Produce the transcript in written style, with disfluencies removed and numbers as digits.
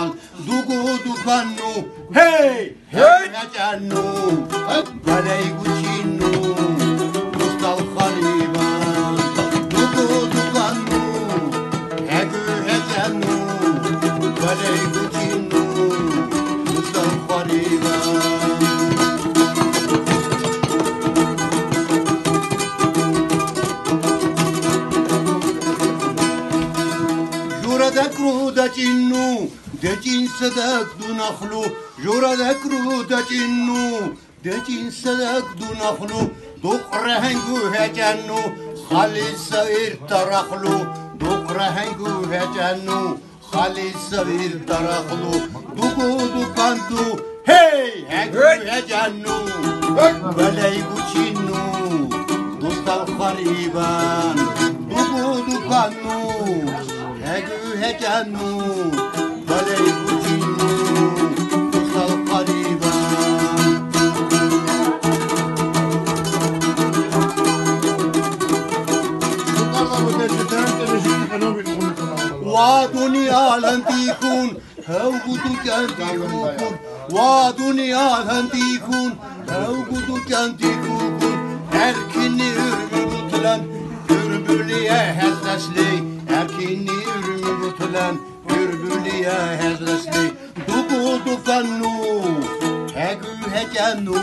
خريبان دوغو دوغانو هي هي هجانو بلاي قوشينو وسط الخريبان دوغو دوغانو هجو هجانو بلاي قوشينو وسط الخريبان ذكرو دجنو دجين صدق دون أخلو جورا ذكرو دجنو دجين صدق دون أخلو دقر هنگو هجنو خالي صغير ترخلو دقر هنگو هجنو خالي صغير ترخلو دوغو دوغانتو هي هنگو هجنو بلاي قوشينو دوست الخريبان دوغو دوغانو هجانو بلاي قوشينو وسط القريبان ودنيا لن تكون هوجود كان تكون ودنيا لن تكون هوجود كان تكون erkin ürmü tutulan dürbülüye hezleşli erkin ürmü tutulan dürbülüye hezleşli dugu dukannu hegü hecenu